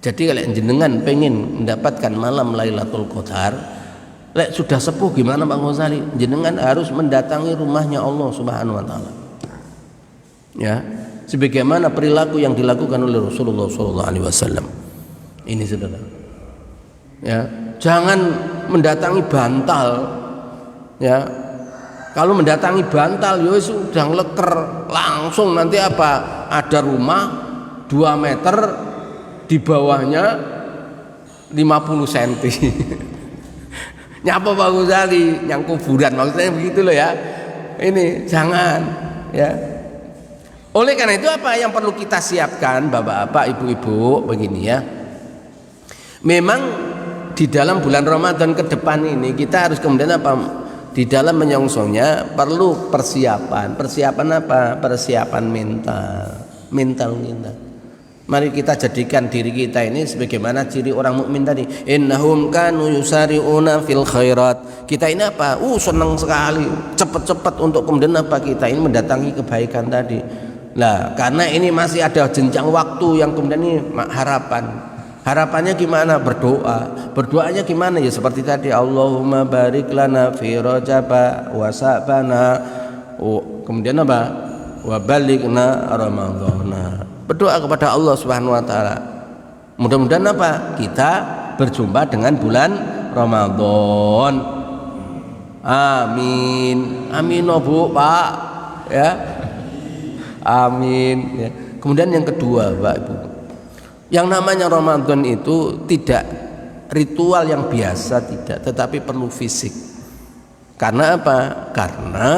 Jadi kalau jenengan pengen mendapatkan malam Lailatul Qadar, Lek sudah sepuh gimana Pak Ghazali? Jenengan harus mendatangi rumahnya Allah Subhanahu wa taala. Ya, sebagaimana perilaku yang dilakukan oleh Rasulullah sallallahu alaihi wasallam. Ini Saudara. Ya, jangan mendatangi bantal. Ya. Kalau mendatangi bantal ya sudah ngeleker, langsung nanti apa? Ada rumah 2 meter, di bawahnya 50 cm. Nyapa Pak Ghazali, yang kuburan maksudnya begitu loh ya. Ini jangan ya. Oleh karena itu apa yang perlu kita siapkan Bapak-bapak, Ibu-ibu begini ya. Memang di dalam bulan Ramadan ke depan ini kita harus kemudian apa? Di dalam menyongsongnya perlu persiapan. Persiapan apa? Persiapan mental kita. Mari kita jadikan diri kita ini sebagaimana ciri orang mukmin tadi. Innahum kanu yusari'una fil khairat. Kita ini apa? Senang sekali, cepat-cepat untuk kemudian apa? Kita ini mendatangi kebaikan tadi. Nah, karena ini masih ada jenjang waktu yang kemudian ini harapan. Harapannya gimana? Berdoa. Berdoanya gimana? Ya seperti tadi, Allahumma barik lana fi Rajab wa Sa'bana. Kemudian apa? Wa balighna Ramadhana. Berdoa kepada Allah Subhanahu wa taala. Mudah-mudahan apa? Kita berjumpa dengan bulan Ramadan. Amin. Amin Bu, Pak. Ya. Amin ya. Kemudian yang kedua, Pak Ibu. Yang namanya Ramadan itu tidak ritual yang biasa, tidak, tetapi perlu fisik. Karena apa? Karena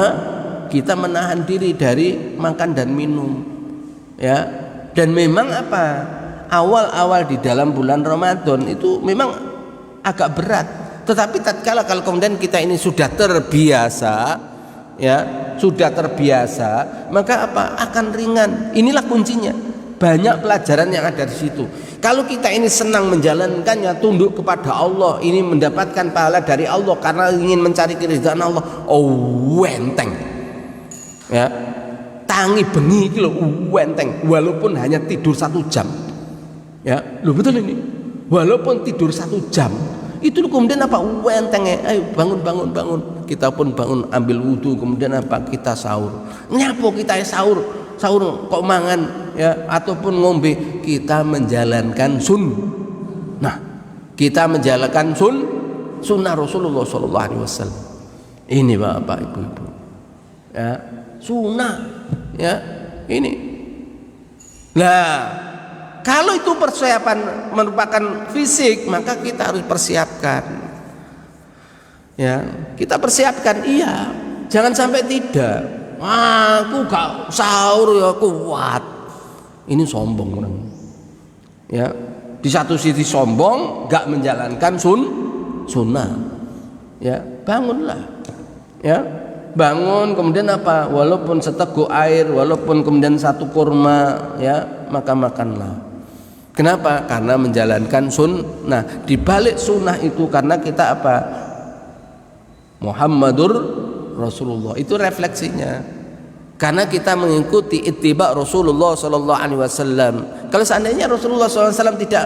kita menahan diri dari makan dan minum. Ya. Dan memang apa? Awal-awal di dalam bulan Ramadan itu memang agak berat. Tetapi tatkala kalau kemudian kita ini sudah terbiasa, ya, sudah terbiasa, maka apa? Akan ringan. Inilah kuncinya. Banyak pelajaran yang ada di situ. Kalau kita ini senang menjalankannya, tunduk kepada Allah, ini mendapatkan pahala dari Allah karena ingin mencari keridhaan Allah, enteng. Ya, tangi bengi iki lho enteng, walaupun hanya tidur 1 jam. Ya, lho betul ini. Walaupun tidur 1 jam, itu kemudian apa? Enteng ya. Ayo bangun. Kita pun bangun, ambil wudhu, kemudian apa? Kita sahur. Nyapo kita sahur kok mangan ya, ataupun ngombe, kita menjalankan kita menjalankan sunnah Rasulullah sallallahu alaihi wasallam. Ini Bapak Ibu-ibu. Ya, sunnah ya, ini. Nah, kalau itu persiapan merupakan fisik, maka kita harus persiapkan. Ya, kita persiapkan, iya. Jangan sampai tidak. Aku gak sahur ya kuat. Ini sombong orang. Ya, di satu sisi sombong, gak menjalankan sunnah. Ya, bangunlah. Ya, bangun kemudian apa? Walaupun seteguk air, walaupun kemudian 1 kurma, ya, maka makanlah. Kenapa? Karena menjalankan sunnah. Di balik sunnah itu karena kita apa? Muhammadur Rasulullah, itu refleksinya. Karena kita mengikuti ittiba Rasulullah sallallahu alaihi wasallam. Kalau seandainya Rasulullah sallallahu alaihi wasallam tidak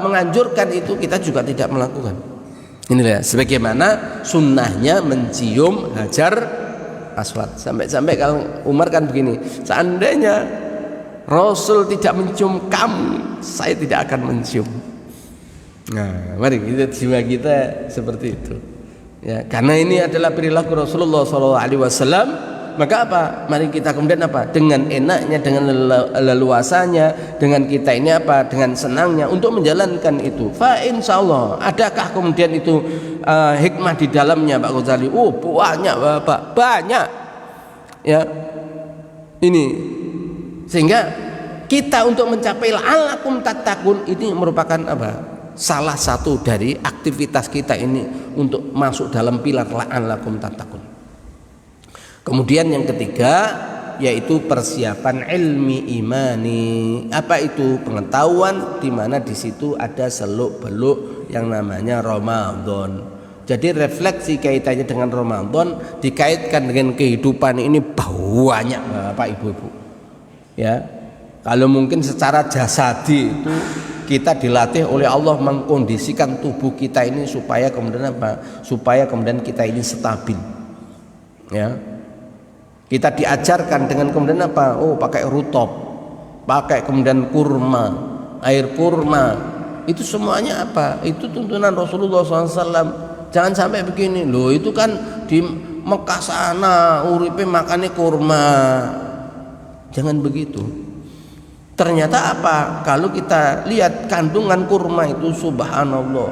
menganjurkan itu, kita juga tidak melakukan. Inilah sebagaimana sunnahnya mencium hajar aswad. Sampai kalau Umar kan begini, seandainya Rasul tidak mencium kamu, saya tidak akan mencium. Nah, mari kita jiwa kita seperti itu. Ya, karena ini adalah perilaku Rasulullah SAW, maka apa? Mari kita kemudian apa? Dengan enaknya, dengan leluasanya, dengan kita ini apa? Dengan senangnya untuk menjalankan itu. Fa insyaallah, adakah kemudian itu hikmah di dalamnya Pak Ghazali? Banyak Bapak, banyak. Ya, ini sehingga kita untuk mencapai la'allakum tattaqun ini merupakan apa? Salah satu dari aktivitas kita ini untuk masuk dalam pilar la'allakum tattaqun. Kemudian yang ketiga yaitu persiapan ilmi imani. Apa itu? Pengetahuan di mana di situ ada seluk-beluk yang namanya Ramadan. Jadi refleksi kaitannya dengan Ramadan dikaitkan dengan kehidupan ini banyak Bapak Ibu-ibu. Ya. Kalau mungkin secara jasadi itu Kita dilatih oleh Allah mengkondisikan tubuh kita ini supaya kemudian apa? Supaya kemudian kita ini stabil. Ya. Kita diajarkan dengan kemudian apa? Oh, pakai rutop, pakai kemudian kurma, air kurma. Itu semuanya apa? Itu tuntunan Rasulullah SAW. Jangan sampai begini loh, itu kan di Mekah sana uripe makannya kurma. Jangan begitu. Ternyata apa? Kalau kita lihat kandungan kurma itu subhanallah,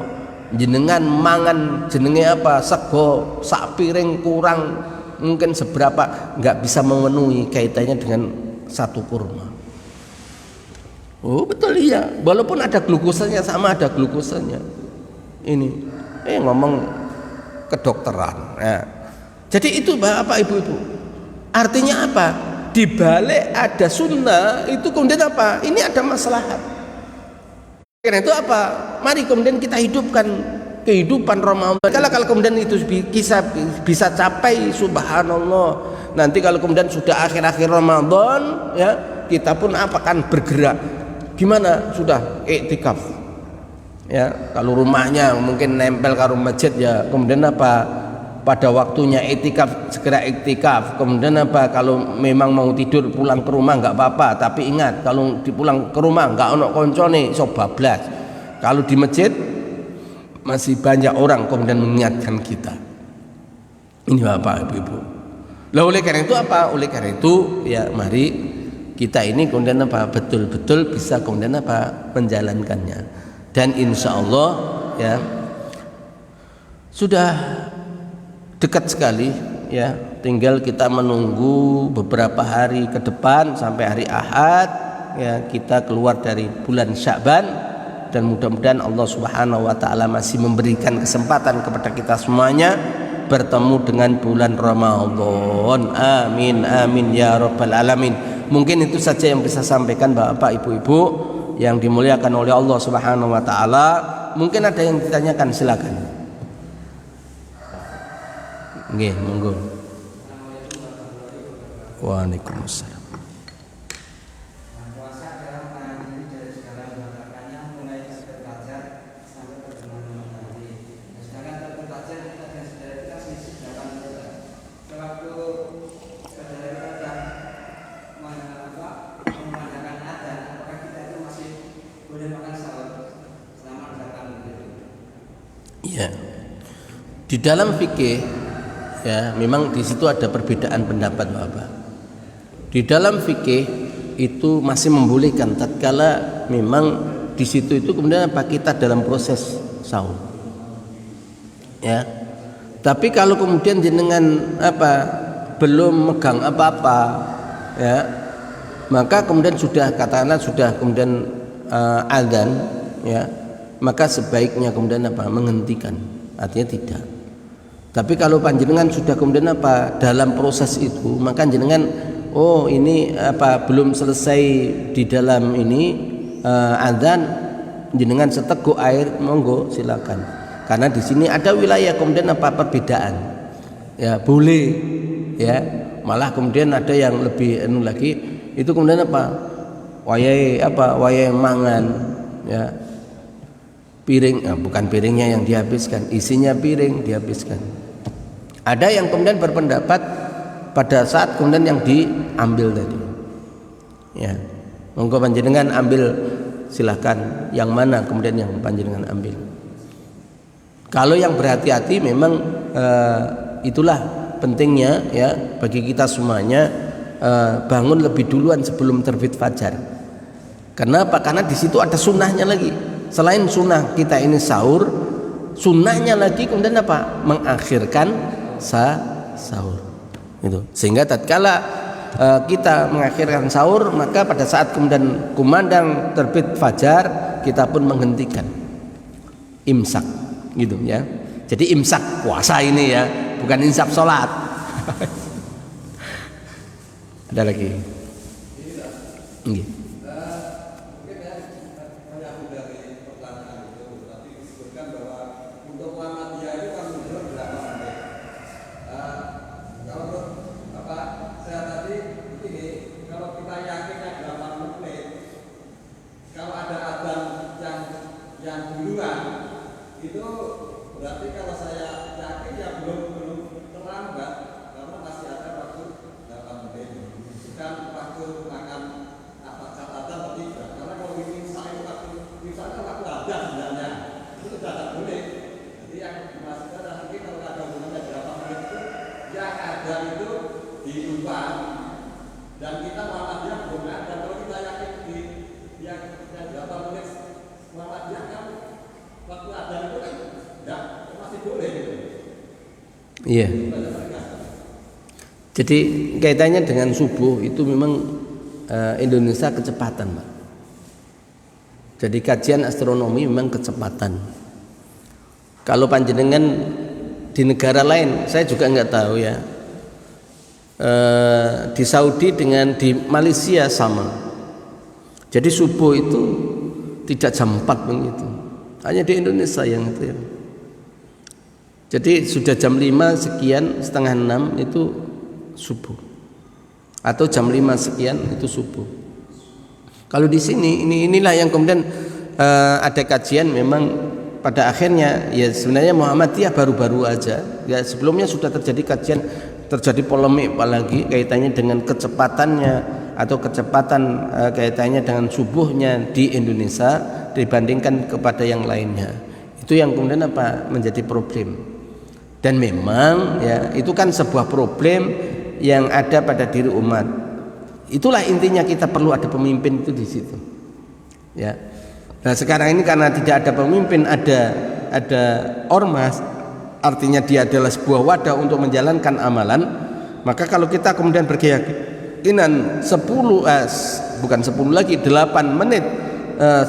jenengan mangan jenenge apa? Sego sak piring kurang mungkin seberapa, nggak bisa memenuhi kaitannya dengan satu kurma. Oh betul iya, walaupun ada glukosanya, sama ada glukosanya. Ini ngomong kedokteran ya. Jadi itu Bapak Ibu-ibu, artinya apa? Di balik ada sunnah itu kemudian apa? Ini ada maslahat. Karena itu apa? Mari kemudian kita hidupkan kehidupan Ramadan. Kalau kemudian itu bisa capai subhanallah. Nanti kalau kemudian sudah akhir-akhir Ramadan ya, kita pun apa kan bergerak. Gimana? Sudah iktikaf. Ya, kalau rumahnya mungkin nempel ke masjid ya, kemudian apa? Pada waktunya iktikaf segera iktikaf. Kemudian apa? Kalau memang mau tidur pulang ke rumah nggak apa-apa, tapi ingat kalau dipulang ke rumah nggak ono koncone iso bablas. Kalau di masjid masih banyak orang kemudian mengingatkan kita. Ini Bapak Ibu. Lah oleh karena itu apa? Oleh karena itu ya mari kita ini kemudian apa? Betul-betul bisa kemudian apa? Menjalankannya. Dan insya Allah ya sudah dekat sekali ya, tinggal kita menunggu beberapa hari ke depan sampai hari Ahad ya, kita keluar dari bulan Sya'ban, dan mudah-mudahan Allah Subhanahu wa taala masih memberikan kesempatan kepada kita semuanya bertemu dengan bulan Ramadan. Amin amin ya rabbal alamin. Mungkin itu saja yang bisa sampaikan Bapak Ibu-ibu yang dimuliakan oleh Allah Subhanahu wa taala. Mungkin ada yang ditanyakan, silakan. Nggih, monggo. Waalaikumsalam. Ya. Di dalam fikih ya, memang di situ ada perbedaan pendapat Bapak. Di dalam fikih itu masih membolehkan tatkala memang di situ itu kemudian apa, kita dalam proses sahur. Ya. Tapi kalau kemudian jenengan apa belum megang apa-apa ya, maka kemudian sudah katakanlah sudah kemudian adzan ya, maka sebaiknya kemudian apa menghentikan, artinya tidak. Tapi kalau panjenengan sudah kemudian apa dalam proses itu, maka jenengan oh ini apa belum selesai di dalam ini adzan, jenengan seteguk air, monggo silakan. Karena di sini ada wilayah kemudian apa perbedaan. Ya, boleh ya. Malah kemudian ada yang lebih lagi itu kemudian apa? Wayai mangan ya. Piring, bukan piringnya yang dihabiskan, isinya piring dihabiskan. Ada yang kemudian berpendapat pada saat kemudian yang diambil tadi. Ya. Monggo panjenengan ambil, silahkan. Yang mana kemudian yang panjenengan ambil? Kalau yang berhati-hati memang itulah pentingnya ya bagi kita semuanya bangun lebih duluan sebelum terbit fajar. Kenapa? Karena di situ ada sunnahnya lagi. Selain sunnah kita ini sahur, sunnahnya lagi kemudian apa? Mengakhirkan sahur. Itu. Sehingga tatkala kita mengakhirkan sahur, maka pada saat kemudian kumandang terbit fajar, kita pun menghentikan imsak. Gitu ya. Jadi imsak puasa ini ya, bukan imsak sholat. Ada lagi? Nggih. itu berarti kalau saya yakin ya belum terlambat karena masih ada waktu 8 menit. Bukan waktu makan apa catatan atau tidak. Karena kalau ini saya waktu misalnya waktu ada sebenarnya itu tidak boleh. Jadi yang dimaksudkan nanti kalau ada hubungannya berapa menit itu yang ada itu diubah dan kita Muhammadiyah belum ada. Kalau kita yakin di yang berapa menit Muhammadiyah kan waktu ada itu kan ya masih boleh gitu. Iya. Jadi kaitannya dengan subuh itu memang Indonesia kecepatan, Pak. Jadi kajian astronomi memang kecepatan. Kalau panjenengan di negara lain, saya juga nggak tahu ya. Di Saudi dengan di Malaysia sama. Jadi subuh itu tidak jam 4 begitu. Hanya di Indonesia yang itu ya. Jadi sudah jam 5 sekian, setengah 6 itu subuh. Atau jam 5 sekian itu subuh. Kalau di sini inilah yang kemudian ada kajian memang pada akhirnya ya sebenarnya Muhammadiyah baru-baru aja. Ya sebelumnya sudah terjadi kajian, terjadi polemik apalagi kaitannya dengan kecepatannya atau kecepatan kaitannya dengan subuhnya di Indonesia dibandingkan kepada yang lainnya. Itu yang kemudian menjadi problem. Dan memang ya itu kan sebuah problem yang ada pada diri umat. Itulah intinya kita perlu ada pemimpin itu di situ. Ya. Nah, sekarang ini karena tidak ada pemimpin, ada ormas, artinya dia adalah sebuah wadah untuk menjalankan amalan. Maka kalau kita kemudian berkeyakinan 8 menit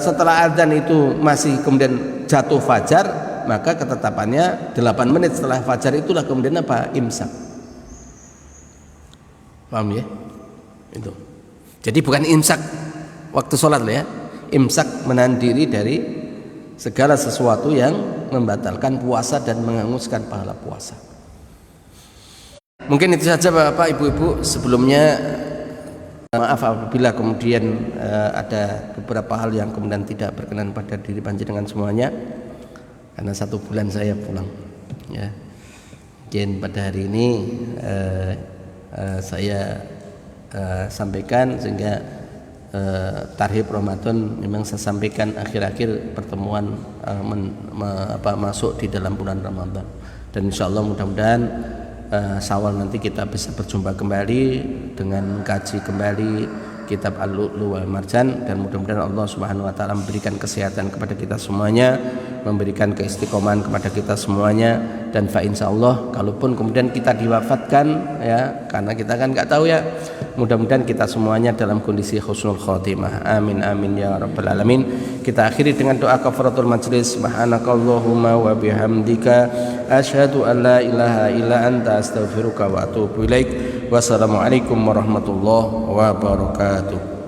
setelah adzan itu masih kemudian jatuh fajar, maka ketetapannya 8 menit setelah fajar itulah kemudian imsak. Paham ya? Itu. Jadi bukan imsak waktu sholat ya. Imsak menahan diri dari segala sesuatu yang membatalkan puasa dan menghanguskan pahala puasa. Mungkin itu saja Bapak Ibu-ibu. Sebelumnya maaf apabila kemudian ada beberapa hal yang kemudian tidak berkenan pada diri panjenengan semuanya, karena 1 bulan saya pulang ya. Mungkin pada hari ini saya sampaikan sehingga tarhib Ramadan memang saya sampaikan akhir-akhir pertemuan masuk di dalam bulan Ramadan, dan insya Allah mudah-mudahan Syawal nanti kita bisa berjumpa kembali dengan kaji kembali kitab Al-Lu'lu' wal Marjan, dan mudah-mudahan Allah Subhanahu wa taala memberikan kesehatan kepada kita semuanya, memberikan keistiqomahan kepada kita semuanya, dan fa insyaallah kalaupun kemudian kita diwafatkan ya, karena kita kan nggak tahu ya, mudah-mudahan kita semuanya dalam kondisi husnul khotimah. Amin amin ya rabbal alamin. Kita akhiri dengan doa kafaratul majlis. Subhanakallahumma wa bihamdika asyhadu an la ilaha illa anta astaghfiruka wa atubu ilaik. Wassalamualaikum warahmatullahi wabarakatuh.